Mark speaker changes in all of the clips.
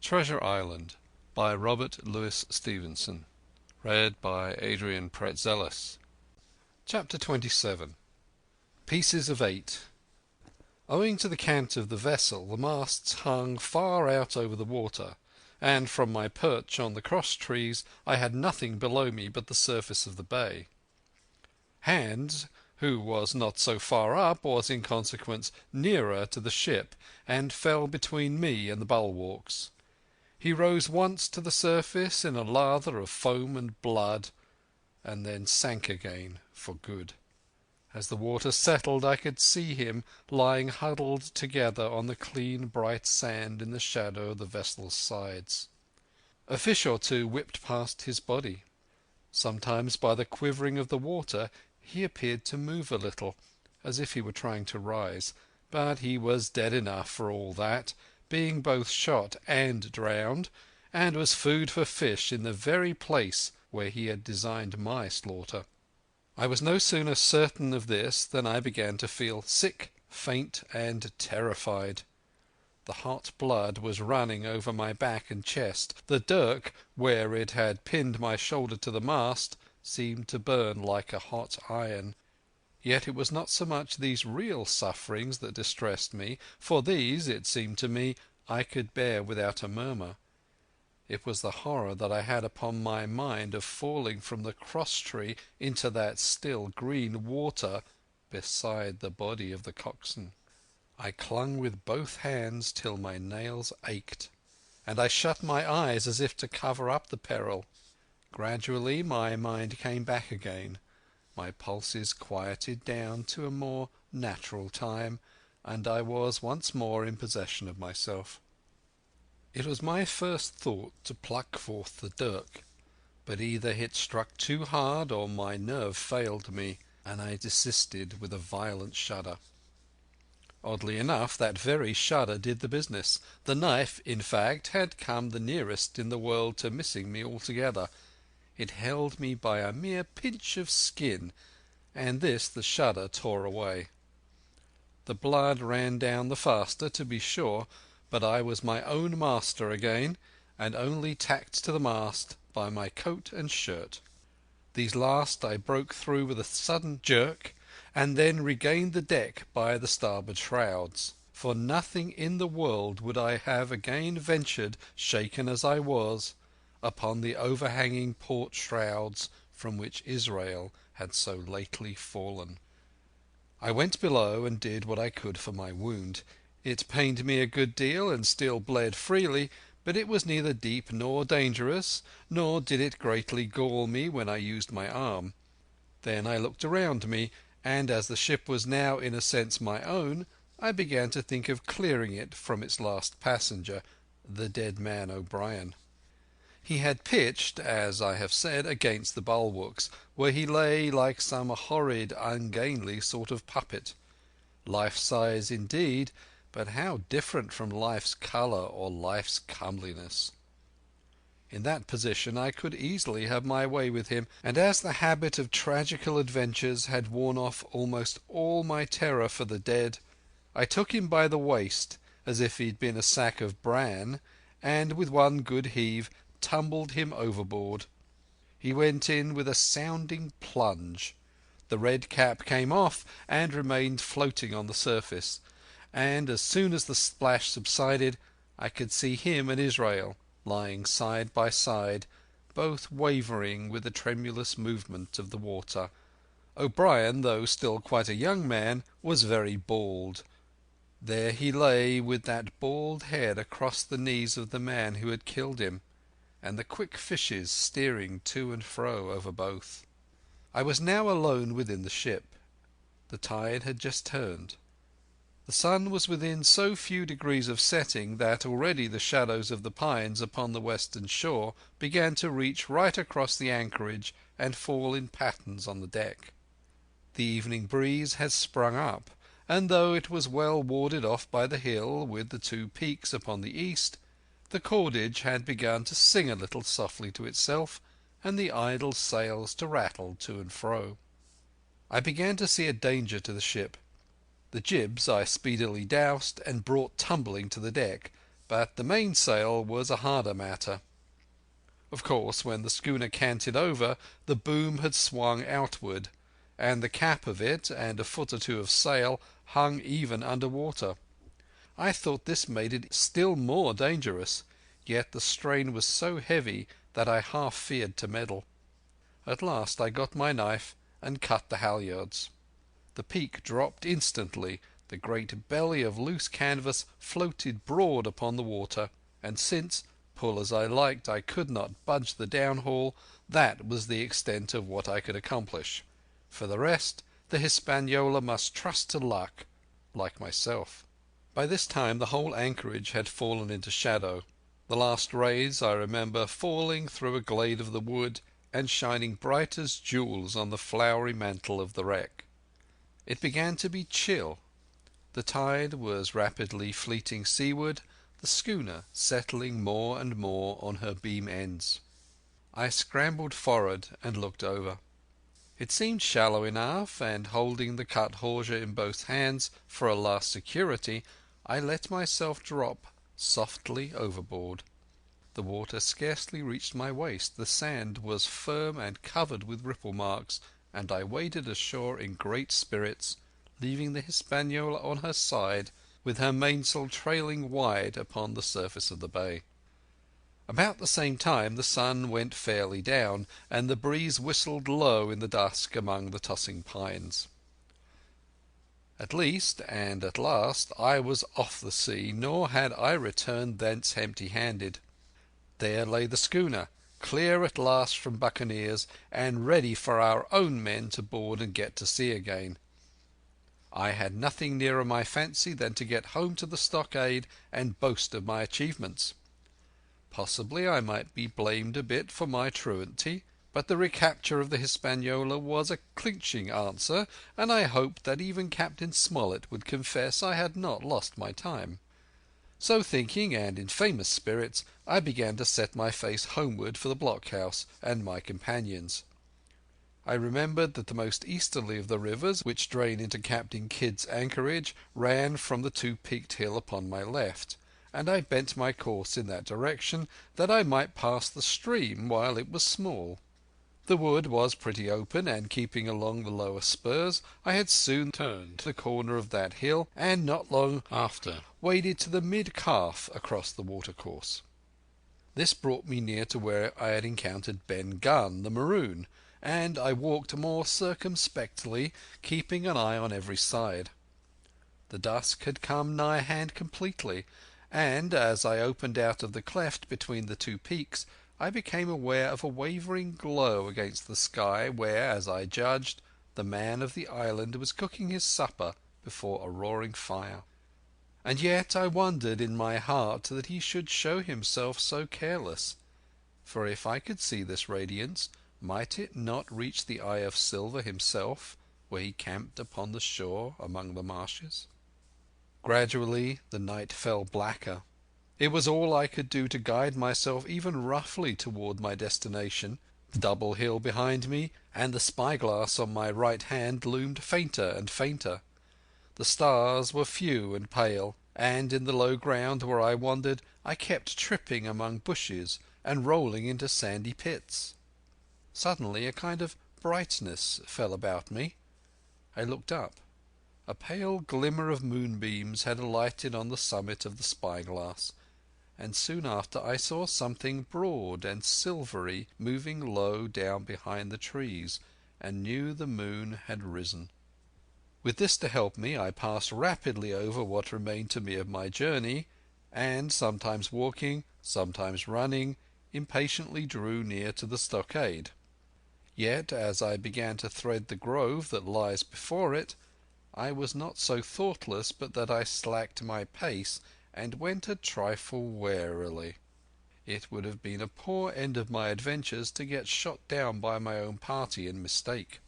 Speaker 1: Treasure Island by Robert Louis Stevenson. Read by Adrian Pretzelis. Chapter 27. Pieces of 8. Owing to the cant of the vessel, the masts hung far out over the water, and from my perch on the cross trees I had nothing below me but the surface of the bay. Hand, who was not so far up, was in consequence nearer to the ship, and fell between me and the bulwarks. He rose once to the surface in a lather of foam and blood, and then sank again for good. As the water settled I could see him lying huddled together on the clean bright sand in the shadow of the vessel's sides. A fish or two whipped past his body. Sometimes by the quivering of the water he appeared to move a little, as if he were trying to rise, but he was dead enough for all that, being both shot and drowned, and was food for fish in the very place where he had designed my slaughter. I was no sooner certain of this than I began to feel sick, faint, and terrified. The hot blood was running over my back and chest. The dirk, where it had pinned my shoulder to the mast, seemed to burn like a hot iron. Yet it was not so much these real sufferings that distressed me, for these, it seemed to me, I could bear without a murmur. It was the horror that I had upon my mind of falling from the cross-tree into that still green water beside the body of the coxswain. I clung with both hands till my nails ached, and I shut my eyes as if to cover up the peril. Gradually my mind came back again. My pulses quieted down to a more natural time, and I was once more in possession of myself. It was my first thought to pluck forth the dirk, but either it struck too hard or my nerve failed me, and I desisted with a violent shudder. Oddly enough, that very shudder did the business. The knife, in fact, had come the nearest in the world to missing me altogether. It held me by a mere pinch of skin, and this the shudder tore away. The blood ran down the faster, to be sure, but I was my own master again, and only tacked to the mast by my coat and shirt. These last I broke through with a sudden jerk, and then regained the deck by the starboard shrouds. For nothing in the world would I have again ventured, shaken as I was, upon the overhanging port shrouds from which Israel had so lately fallen. I went below and did what I could for my wound. It pained me a good deal and still bled freely, but it was neither deep nor dangerous, nor did it greatly gall me when I used my arm. Then I looked around me, and as the ship was now in a sense my own, I began to think of clearing it from its last passenger, the dead man O'Brien. He had pitched, as I have said, against the bulwarks, where he lay like some horrid, ungainly sort of puppet. Life-size indeed, but how different from life's colour or life's comeliness! In that position I could easily have my way with him, and as the habit of tragical adventures had worn off almost all my terror for the dead, I took him by the waist as if he had been a sack of bran, and with one good heave tumbled him overboard. He went in with a sounding plunge. The red cap came off and remained floating on the surface, and as soon as the splash subsided I could see him and Israel lying side by side, both wavering with the tremulous movement of the water. O'Brien, though still quite a young man, was very bald. There he lay with that bald head across the knees of the man who had killed him, and the quick fishes steering to and fro over both. I was now alone within the ship. The tide had just turned. The sun was within so few degrees of setting that already the shadows of the pines upon the western shore began to reach right across the anchorage and fall in patterns on the deck. The evening breeze had sprung up, and though it was well warded off by the hill with the two peaks upon the east, the cordage had begun to sing a little softly to itself, and the idle sails to rattle to and fro. I began to see a danger to the ship. The jibs I speedily doused and brought tumbling to the deck, but the mainsail was a harder matter. Of course, when the schooner canted over, the boom had swung outward, and the cap of it and a foot or two of sail hung even under water. I thought this made it still more dangerous, yet the strain was so heavy that I half feared to meddle. At last I got my knife and cut the halyards. The peak dropped instantly, the great belly of loose canvas floated broad upon the water, and since, pull as I liked, I could not budge the downhaul, that was the extent of what I could accomplish. For the rest, the Hispaniola must trust to luck, like myself. By this time the whole anchorage had fallen into shadow. The last rays, I remember, falling through a glade of the wood and shining bright as jewels on the flowery mantle of the wreck. It began to be chill. The tide was rapidly fleeting seaward, the schooner settling more and more on her beam ends. I scrambled forward and looked over. It seemed shallow enough, and holding the cut hawser in both hands for a last security, I let myself drop softly overboard. The water scarcely reached my waist, the sand was firm and covered with ripple marks, and I waded ashore in great spirits, leaving the Hispaniola on her side, with her mainsail trailing wide upon the surface of the bay. About the same time the sun went fairly down, and the breeze whistled low in the dusk among the tossing pines. At least, and at last, I was off the sea, nor had I returned thence empty-handed. There lay the schooner, clear at last from buccaneers, and ready for our own men to board and get to sea again. I had nothing nearer my fancy than to get home to the stockade and boast of my achievements. Possibly I might be blamed a bit for my truancy, but the recapture of the Hispaniola was a clinching answer, and I hoped that even Captain Smollett would confess I had not lost my time. So thinking, and in famous spirits, I began to set my face homeward for the blockhouse and my companions. I remembered that the most easterly of the rivers which drain into Captain Kidd's anchorage ran from the two-peaked hill upon my left, and I bent my course in that direction that I might pass the stream while it was small. The wood was pretty open, and keeping along the lower spurs, I had soon turned the corner of that hill, and not long after waded to the mid-calf across the watercourse. This brought me near to where I had encountered Ben Gunn, the Maroon, and I walked more circumspectly, keeping an eye on every side. The dusk had come nigh hand completely, and as I opened out of the cleft between the two peaks, I became aware of a wavering glow against the sky where, as I judged, the man of the island was cooking his supper before a roaring fire. And yet I wondered in my heart that he should show himself so careless, for if I could see this radiance, might it not reach the eye of Silver himself, where he camped upon the shore among the marshes? Gradually the night fell blacker. It was all I could do to guide myself even roughly toward my destination. The double hill behind me and the spyglass on my right hand loomed fainter and fainter. The stars were few and pale, and in the low ground where I wandered I kept tripping among bushes and rolling into sandy pits. Suddenly a kind of brightness fell about me. I looked up. A pale glimmer of moonbeams had alighted on the summit of the spyglass, and soon after I saw something broad and silvery moving low down behind the trees, and knew the moon had risen. With this to help me, I passed rapidly over what remained to me of my journey, and, sometimes walking, sometimes running, impatiently drew near to the stockade. Yet, as I began to thread the grove that lies before it, I was not so thoughtless but that I slacked my pace and went a trifle warily. It would have been a poor end of my adventures to get shot down by my own party in mistake.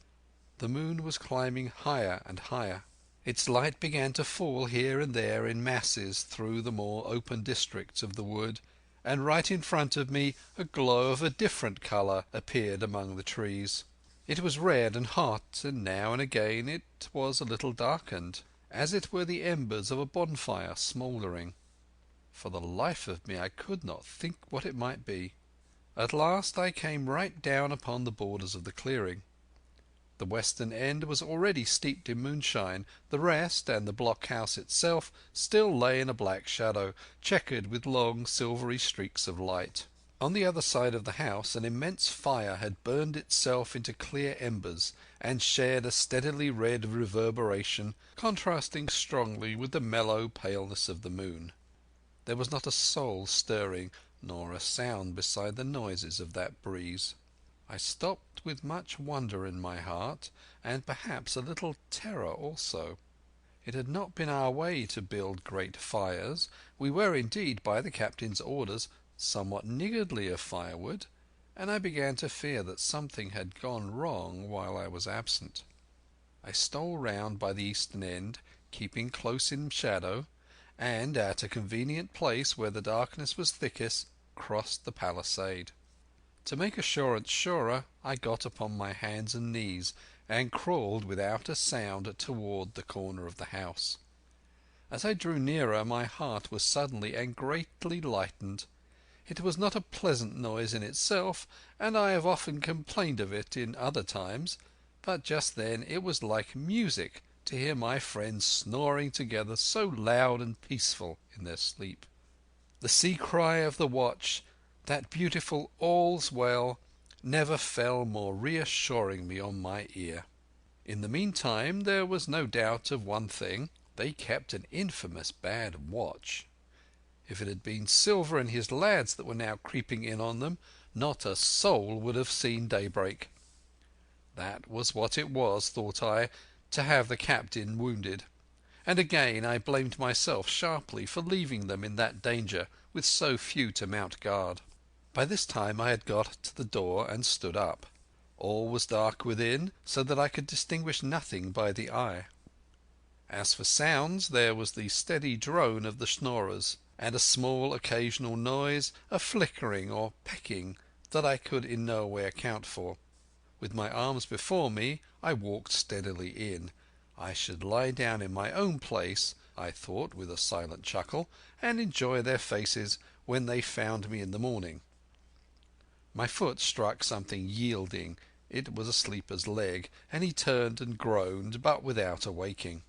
Speaker 1: The moon was climbing higher and higher. Its light began to fall here and there in masses through the more open districts of the wood, and right in front of me a glow of a different colour appeared among the trees. It was red and hot, and now and again it was a little darkened, as it were the embers of a bonfire smouldering. For the life of me I could not think what it might be. At last I came right down upon the borders of the clearing. The western end was already steeped in moonshine. The rest, and the blockhouse itself, still lay in a black shadow, checkered with long silvery streaks of light. On the other side of the house an immense fire had burned itself into clear embers, and shed a steadily red reverberation, contrasting strongly with the mellow paleness of the moon. There was not a soul stirring, nor a sound beside the noises of that breeze. I stopped with much wonder in my heart, and perhaps a little terror also. It had not been our way to build great fires. We were indeed, by the captain's orders, somewhat niggardly of firewood, and I began to fear that something had gone wrong while I was absent. I stole round by the eastern end, keeping close in shadow, and at a convenient place where the darkness was thickest, crossed the palisade. To make assurance surer, I got upon my hands and knees and crawled without a sound toward the corner of the house. As I drew nearer my heart was suddenly and greatly lightened. It was not a pleasant noise in itself, and I have often complained of it in other times, but just then it was like music to hear my friends snoring together so loud and peaceful in their sleep. The sea-cry of the watch, that beautiful "All's well," never fell more reassuringly on my ear. In the meantime there was no doubt of one thing: they kept an infamous bad watch. If it had been Silver and his lads that were now creeping in on them, not a soul would have seen daybreak. That was what it was, thought I, to have the captain wounded, and again I blamed myself sharply for leaving them in that danger with so few to mount guard. By this time I had got to the door and stood up. All was dark within, so that I could distinguish nothing by the eye. As for sounds, there was the steady drone of the schnorrers, and a small occasional noise, a flickering or pecking, that I could in no way account for. With my arms before me I walked steadily in. I should lie down in my own place, I thought with a silent chuckle, and enjoy their faces when they found me in the morning. My foot struck something yielding. It was a sleeper's leg, and he turned and groaned, but without awaking.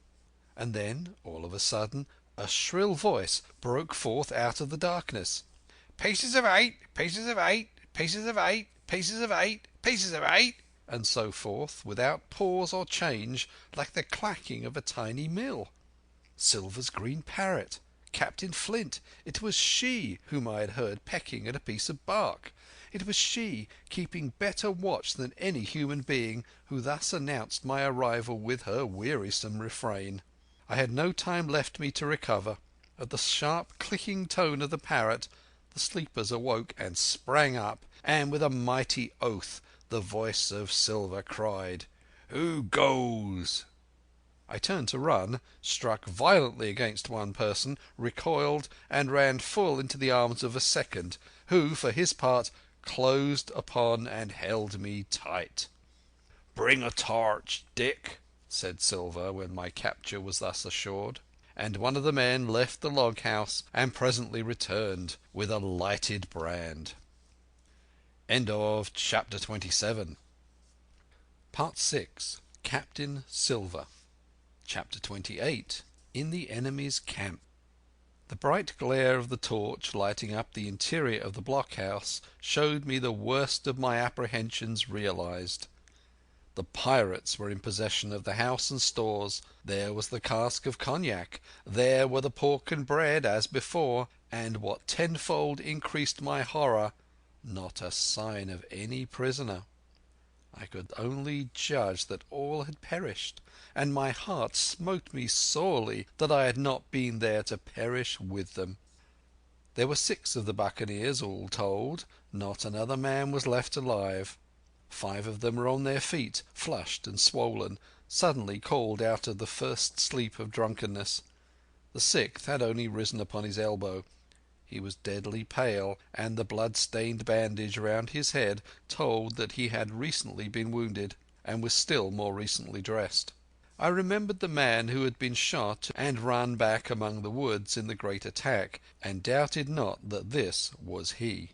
Speaker 1: And then, all of a sudden, a shrill voice broke forth out of the darkness. "Pieces of 8, pieces of 8, pieces of 8, pieces of 8, pieces of 8," and so forth, without pause or change, like the clacking of a tiny mill. Silver's green parrot! Captain Flint! It was she whom I had heard pecking at a piece of bark. It was she, keeping better watch than any human being, who thus announced my arrival with her wearisome refrain. I had no time left me to recover. At the sharp clicking tone of the parrot the sleepers awoke and sprang up, and with a mighty oath the voice of Silver cried, "Who goes?" I turned to run, struck violently against one person, recoiled, and ran full into the arms of a second, who, for his part, closed upon and held me tight. "Bring a torch, Dick," said Silver, when my capture was thus assured. And one of the men left the log house and presently returned with a lighted brand. End of chapter 27. Part 6. Captain Silver. Chapter 28. In the enemy's camp. The bright glare of the torch lighting up the interior of the blockhouse showed me the worst of my apprehensions realized. The pirates were in possession of the house and stores. There was the cask of cognac. There were the pork and bread as before, and what tenfold increased my horror, not a sign of any prisoner. I could only judge that all had perished, and my heart smote me sorely that I had not been there to perish with them. There were 6 of the buccaneers, all told. Not another man was left alive. 5 of them were on their feet, flushed and swollen, suddenly called out of the first sleep of drunkenness. The 6th had only risen upon his elbow. He was deadly pale, and the blood-stained bandage round his head told that he had recently been wounded, and was still more recently dressed. I remembered the man who had been shot and run back among the woods in the great attack, and doubted not that this was he.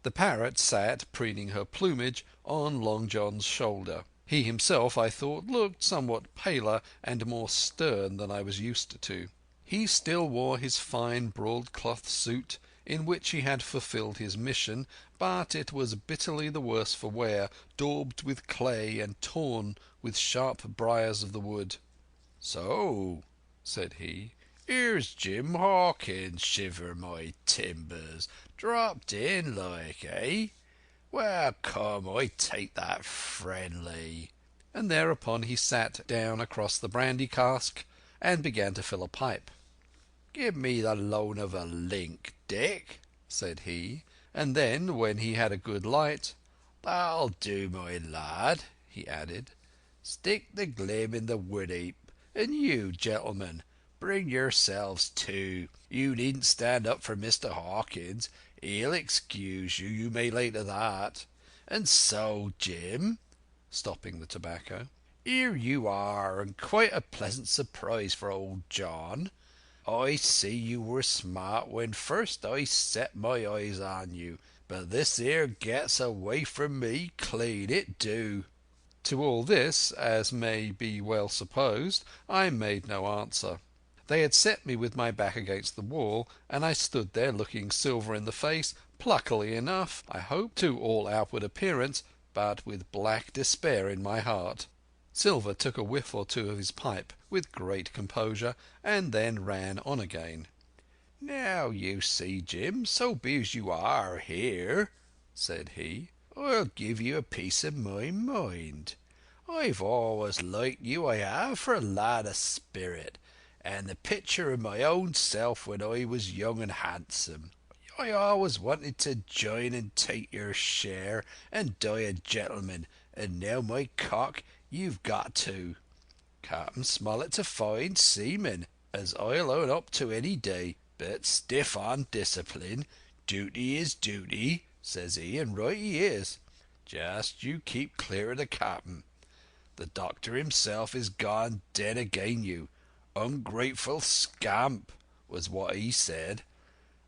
Speaker 1: The parrot sat, preening her plumage, on Long John's shoulder. He himself, I thought, looked somewhat paler and more stern than I was used to. He still wore his fine broadcloth suit, in which he had fulfilled his mission, but it was bitterly the worse for wear, daubed with clay and torn with sharp briars of the wood. "So," said he, "here's Jim Hawkins, shiver my timbers. Dropped in like, eh? Well, come, I take that friendly." And thereupon he sat down across the brandy cask and began to fill a pipe. "Give me the loan of a link, Dick," said he, and then, when he had a good light, "That'll do, my lad," he added. "Stick the glim in the wood heap, and you, gentlemen, bring yourselves too. You needn't stand up for Mr. Hawkins. He'll excuse you, you may lay to that. And so, Jim," stopping the tobacco, "here you are, and quite a pleasant surprise for old John. I see you were smart when first I set my eyes on you, but this here gets away from me clean, it do." To all this, as may be well supposed, I made no answer. They had set me with my back against the wall, and I stood there looking Silver in the face, pluckily enough, I hope, to all outward appearance, but with black despair in my heart. Silver took a whiff or two of his pipe with great composure, and then ran on again. "Now you see, Jim, so be as you are here," said he, "I'll give you a piece of my mind. I've always liked you, I have, for a lad of spirit, and the picture of my own self when I was young and handsome. I always wanted to join and take your share and die a gentleman, and now, my cock, you've got to. Captain Smollett's a fine seaman, as I'll own up to any day, but stiff on discipline. Duty is duty, says he, and right he is. Just you keep clear of the captain. The doctor himself is gone dead again you. Ungrateful scamp, was what he said.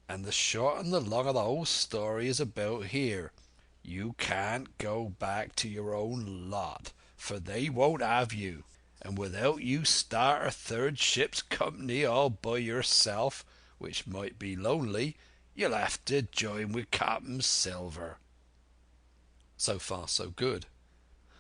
Speaker 1: And the short and the long of the whole story is about here. You can't go back to your own lot, for they won't have you. And without you start a third ship's company all by yourself, which might be lonely, you'll have to join with Captain Silver." So far so good.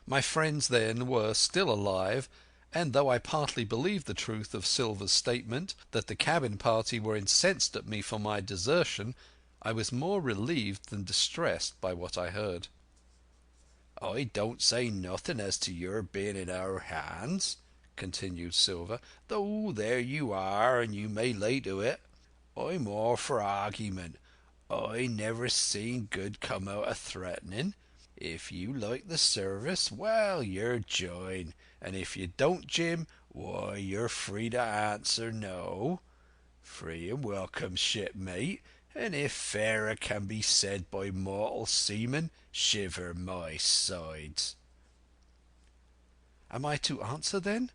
Speaker 1: My friends, then, were still alive, and though I partly believed the truth of Silver's statement that the cabin party were incensed at me for my desertion, I was more relieved than distressed by what I heard. "I don't say nothing as to your being in our hands," continued Silver, "though there you are, and you may lay to it. I'm all for argument. I never seen good come out of threatening. If you like the service, well, you're joined, and if you don't, Jim, why, you're free to answer no. Free and welcome, shipmate, and if fairer can be said by mortal seamen, shiver my sides." "Am I to answer, then?"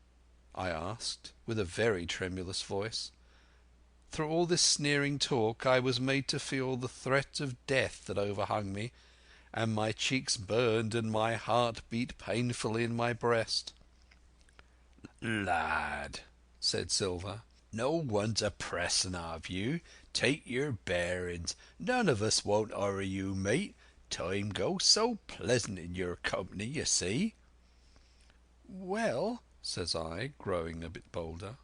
Speaker 1: I asked, with a very tremulous voice. Through all this sneering talk I was made to feel the threat of death that overhung me, and my cheeks burned and my heart beat painfully in my breast. "Lad," said Silver, "no one's a pressing of you. Take your bearings. None of us won't hurry you, mate. Time goes so pleasant in your company, you see." "Well," says I, growing a bit bolder,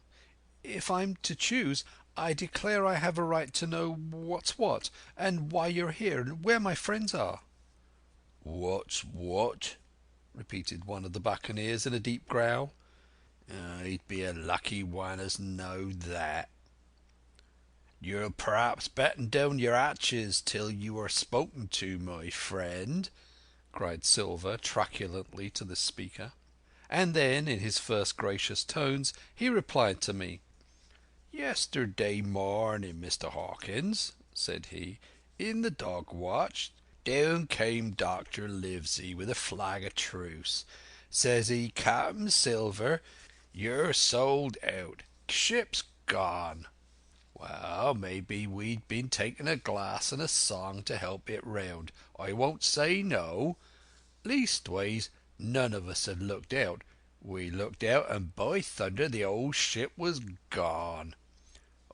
Speaker 1: "if I'm to choose, I declare I have a right to know what's what, and why you're here, and where my friends are." "What's what?" repeated one of the buccaneers in a deep growl. "I'd be a lucky one as knowed that." "You'll perhaps batten down your hatches till you are spoken to, my friend," cried Silver truculently to the speaker. And then, in his first gracious tones, he replied to me. "Yesterday morning, Mr. Hawkins," said he, "in the dog watch, down came Dr. Livesey with a flag of truce,
Speaker 2: Says he, Captain Silver, you're sold out. Ship's gone. Well, maybe we'd been taking a glass and a song to help it round. I won't say no. Leastways, none of us had looked out. We looked out, and by thunder, the old ship was gone.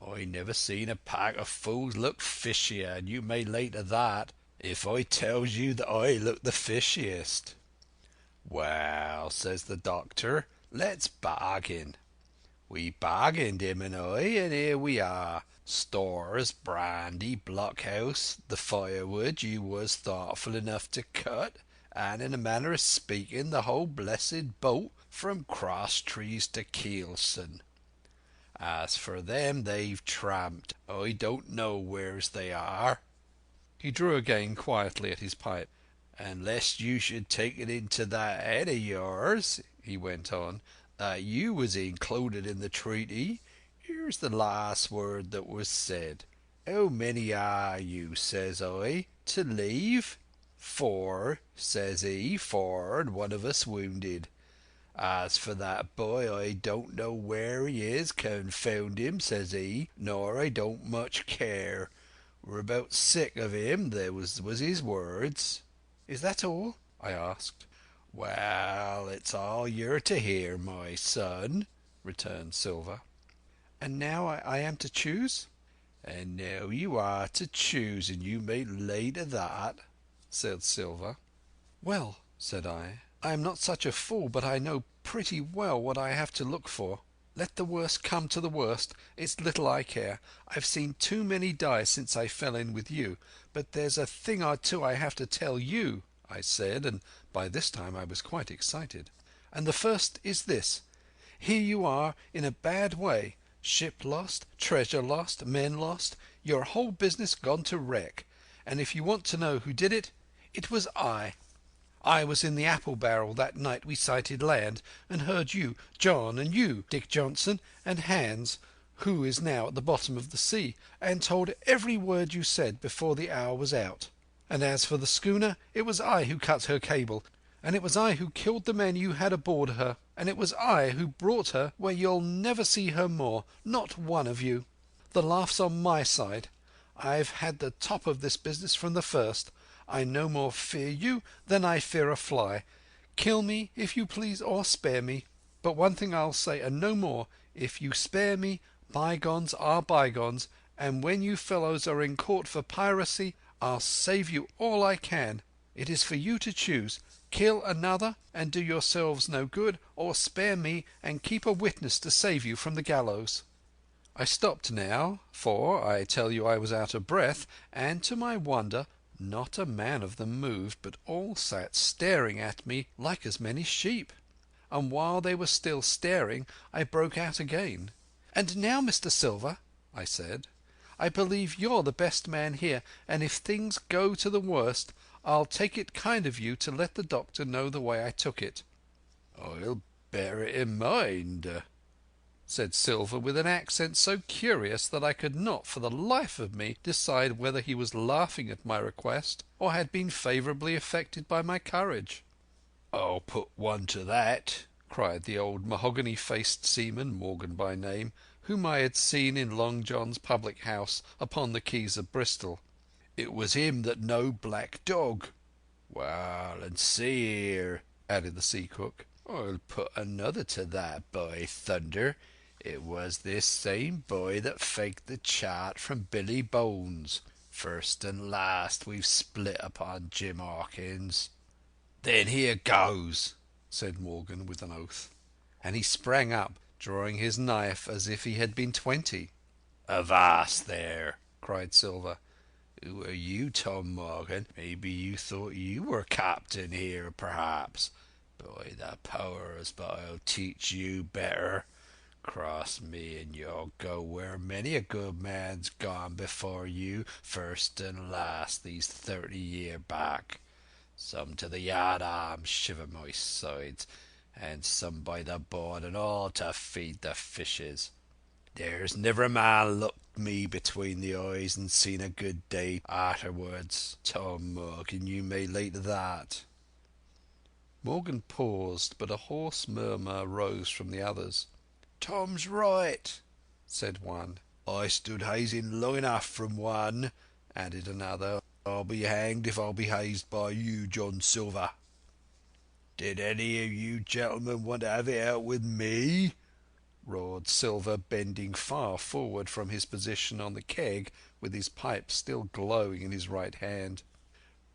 Speaker 2: I never seen a pack of fools look fishier, and you may lay to that if I tells you that I looked the fishiest. Well, says the doctor, let's bargain. We bargained, him and I, and here we are. Stores, brandy, blockhouse, the firewood you was thoughtful enough to cut, and in a manner of speaking, the whole blessed boat from Crosstrees to Keelson. As for them, they've tramped. I don't know wheres they are.
Speaker 1: He drew again quietly at his pipe.
Speaker 2: And lest you should take it into that head of yours, he went on, that you was included in the treaty, here's the last word that was said. How many are you, says I, to leave? 4, says he, 4 and one of us wounded. As for that boy, I don't know where he is, confound him, says he, nor I don't much care. We're about sick of him, there was his words.
Speaker 1: Is that all? I asked.
Speaker 2: Well, it's all you're to hear, my son, returned Silver.
Speaker 1: And now I am to choose?
Speaker 2: And now you are to choose, and you may lay to that, said Silver.
Speaker 1: Well, said I am not such a fool, but I know pretty well what I have to look for. Let the worst come to the worst. It's little I care. I've seen too many die since I fell in with you. But there's a thing or two I have to tell you, I said, and by this time I was quite excited. And the first is this. Here you are in a bad way. Ship lost, treasure lost, men lost, your whole business gone to wreck. And if you want to know who did it, it was I. I was in the apple barrel that night we sighted land, and heard you, John, and you, Dick Johnson, and Hans, who is now at the bottom of the sea, and told every word you said before the hour was out. And as for the schooner, it was I who cut her cable, and it was I who killed the men you had aboard her, and it was I who brought her where you'll never see her more, not one of you. The laugh's on my side. I've had the top of this business from the first. I no more fear you than I fear a fly. Kill me, if you please, or spare me. But one thing I'll say, and no more. If you spare me, bygones are bygones, and when you fellows are in court for piracy, I'll save you all I can. It is for you to choose. Kill another and do yourselves no good, or spare me and keep a witness to save you from the gallows. I stopped now, for I tell you I was out of breath, and to my wonder not a man of them moved, but all sat staring at me like as many sheep. And while they were still staring, I broke out again. "And now, Mr. Silver," I said, "I believe you're the best man here, and if things go to the worst, I'll take it kind of you to let the doctor know the way I took it."
Speaker 2: "I'll bear it in mind,"
Speaker 1: said Silver, with an accent so curious that I could not for the life of me decide whether he was laughing at my request or had been favourably affected by my courage.
Speaker 2: "I'll put one to that,"
Speaker 1: cried the old mahogany-faced seaman, Morgan by name, whom I had seen in Long John's public house upon the quays of Bristol.
Speaker 2: "It was him that knowed Black Dog. Well, and see here," added the sea cook, "I'll put another to that, by thunder. It was this same boy that faked the chart from Billy Bones. First and last we've split upon Jim Hawkins." "Then here goes," said Morgan with an oath. And he sprang up, drawing his knife as if he had been 20. "Avast there!" cried Silver. "Who are you, Tom Morgan? Maybe you thought you were captain here, perhaps. By the powers, but I'll teach you better. Cross me, and you'll go where many a good man's gone before you, first and last, these 30 year back. Some to the yard arms, shiver my sides, and some by the board, and all to feed the fishes. There's never a man looked me between the eyes and seen a good day arterwards. Tom Morgan, you may lay to that."
Speaker 1: Morgan paused, but a hoarse murmur rose from the others.
Speaker 2: "Tom's right," said one. "I stood hazing long enough from one," added another. "I'll be hanged if I'll be hazed by you, John Silver." "Did any of you gentlemen want to have it out with me?" roared Silver, bending far forward from his position on the keg, with his pipe still glowing in his right hand.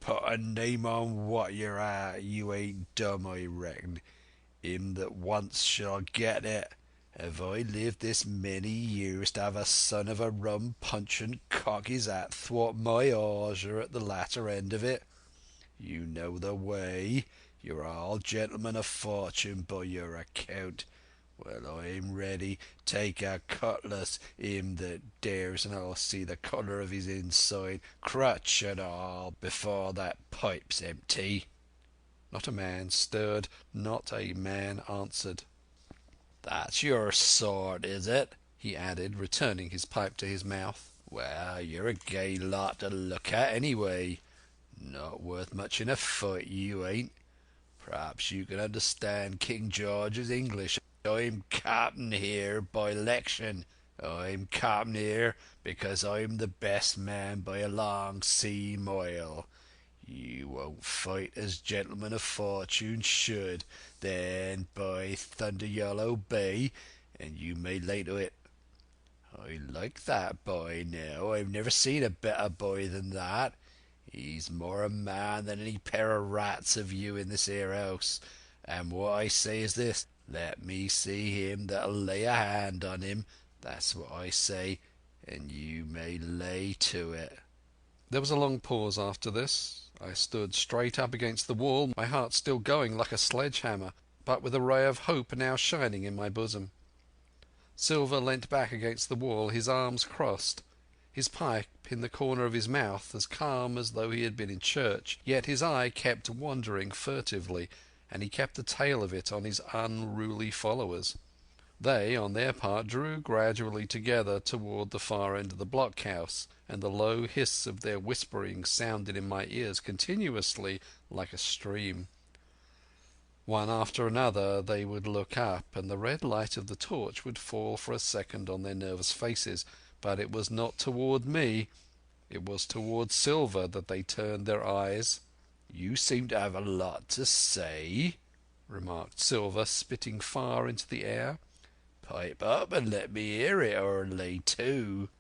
Speaker 2: "Put a name on what you're at. You ain't dumb, I reckon. Him that once shall get it. Have I lived this many years to have a son of a rum puncheon cock his hat thwart my hawser at the latter end of it? You know the way. You're all gentlemen of fortune by your account. Well, I'm ready. Take a cutlass, him that dares, and I'll see the colour of his inside, crutch and all, before that pipe's empty."
Speaker 1: Not a man stirred, not a man answered.
Speaker 2: "That's your sort, is it?" he added, returning his pipe to his mouth. "Well, you're a gay lot to look at, anyway. Not worth much in a fight, you ain't. Perhaps you can understand King George's English. I'm captain here by election. I'm captain here because I'm the best man by a long sea mile. You won't fight as gentlemen of fortune should. Then, by thunder, you'll obey, and you may lay to it. I like that boy now. I've never seen a better boy than that. He's more a man than any pair of rats of you in this here house. And what I say is this: let me see him that'll lay a hand on him. That's what I say, and you may lay to it."
Speaker 1: There was a long pause after this. I stood straight up against the wall, my heart still going like a sledge-hammer, but with a ray of hope now shining in my bosom. Silver leant back against the wall, his arms crossed, his pipe in the corner of his mouth, as calm as though he had been in church, yet his eye kept wandering furtively, and he kept the tail of it on his unruly followers. They, on their part, drew gradually together toward the far end of the blockhouse, and the low hiss of their whispering sounded in my ears continuously like a stream. One after another they would look up, and the red light of the torch would fall for a second on their nervous faces, but it was not toward me. It was toward Silver that they turned their eyes.
Speaker 2: "You seem to have a lot to say," remarked Silver, spitting far into the air. "Pipe up and let me hear it, or lay to."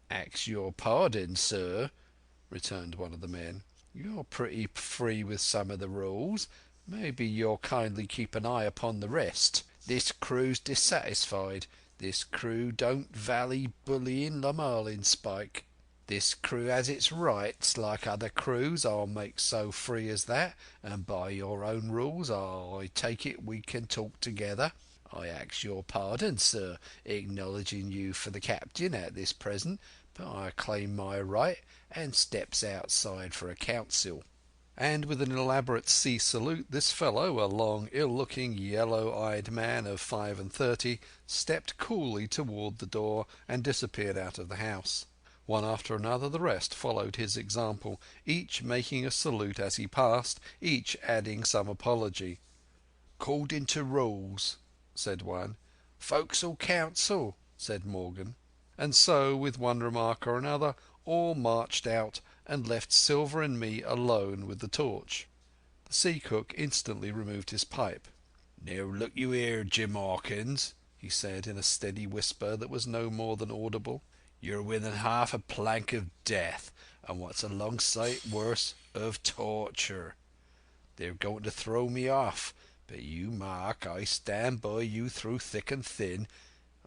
Speaker 2: "Ax your pardon, sir," returned one of the men. "You're pretty free with some of the rules. Maybe you'll kindly keep an eye upon the rest. This crew's dissatisfied. This crew don't vally bullying the marlinspike. This crew has its rights like other crews. I'll make so free as that, and by your own rules I take it we can talk together. I ask your pardon, sir, acknowledging you for the captain at this present, but I claim my right, and steps outside for a council."
Speaker 1: And with an elaborate sea salute, this fellow, a long, ill-looking, yellow-eyed man of 35, stepped coolly toward the door and disappeared out of the house. One after another the rest followed his example, each making a salute as he passed, each adding some apology.
Speaker 2: "According to rules," said one. "Forecastle council," said Morgan.
Speaker 1: And so, with one remark or another, all marched out and left Silver and me alone with the torch. The sea cook instantly removed his pipe.
Speaker 2: "Now look you here, Jim Hawkins,"
Speaker 1: he said in a steady whisper that was no more than audible.
Speaker 2: "You're within half a plank of death, and what's a long sight worse, of torture. They're going to throw me off, but you mark, I stand by you through thick and thin.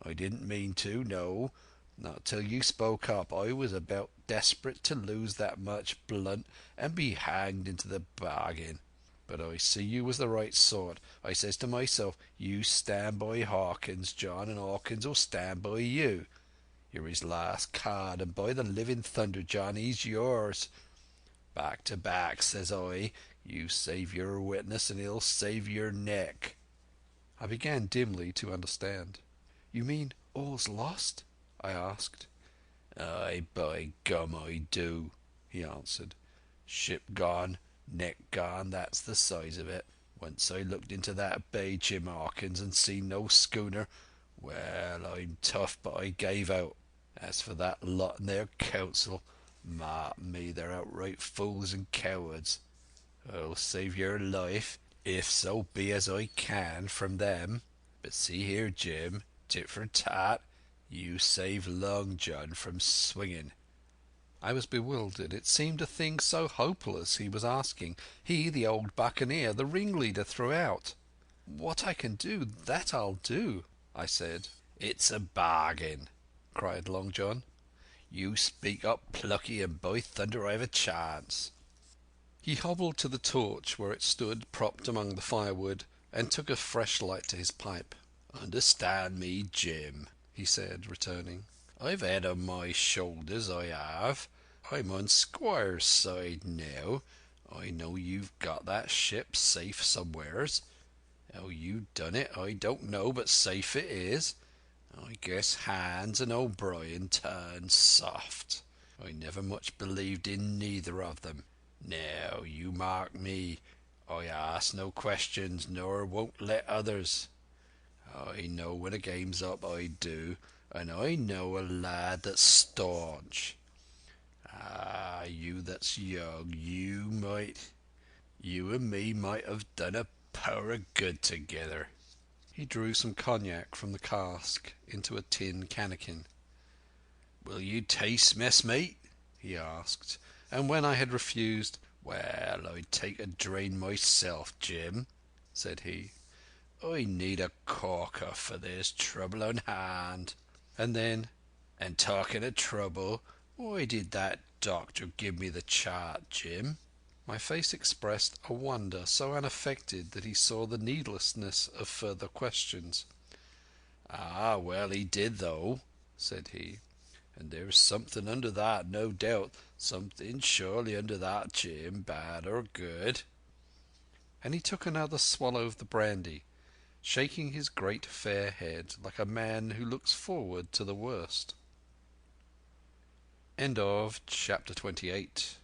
Speaker 2: I didn't mean to, no, not till you spoke up. I was about desperate to lose that much blunt and be hanged into the bargain. But I see you was the right sort. I says to myself, you stand by Hawkins, John, and Hawkins will stand by you. You're his last card, and by the living thunder, John, he's yours. Back to back, says I. You save your witness, and he'll save your neck."
Speaker 1: I began dimly to understand. "You mean all's lost?" I asked.
Speaker 2: "Aye, by gum, I do," he answered. "Ship gone, neck gone, that's the size of it. Once I looked into that bay, Jim Hawkins, and seen no schooner. Well, I'm tough, but I gave out. As for that lot in their council, mark me, they're outright fools and cowards. I'll save your life, if so be as I can, from them. But see here, Jim, tit for tat, you save Long John from swinging."
Speaker 1: I was bewildered. It seemed a thing so hopeless he was asking. He, the old buccaneer, the ringleader throughout. "What I can do, that I'll do," I said.
Speaker 2: "It's a bargain," cried Long John. "You speak up plucky, and by thunder I've a chance."
Speaker 1: He hobbled to the torch where it stood propped among the firewood, and took a fresh light to his pipe.
Speaker 2: "Understand me, Jim," he said, returning. "I've head on my shoulders, I have. I'm on Squire's side now. I know you've got that ship safe somewheres. How you done it I don't know, but safe it is. I guess Hans and O'Brien turned soft. I never much believed in neither of them. Now, you mark me. I ask no questions, nor won't let others. I know when a game's up, I do, and I know a lad that's staunch. Ah, you that's young, you and me might have done a power of good together."
Speaker 1: He drew some cognac from the cask into a tin cannikin.
Speaker 2: "Will you taste, messmate?" he asked, and when I had refused, "Well, I'd take a drain myself, Jim," said he. "I need a corker, for there's trouble on hand." And then, "And talking of trouble, why did that doctor give me the chart, Jim?"
Speaker 1: My face expressed a wonder so unaffected that he saw the needlessness of further questions.
Speaker 2: "Ah, well, he did, though," said he. "And there's something under that, no doubt. Something surely under that, Jim, bad or good."
Speaker 1: And he took another swallow of the brandy, shaking his great fair head like a man who looks forward to the worst. End of chapter 28.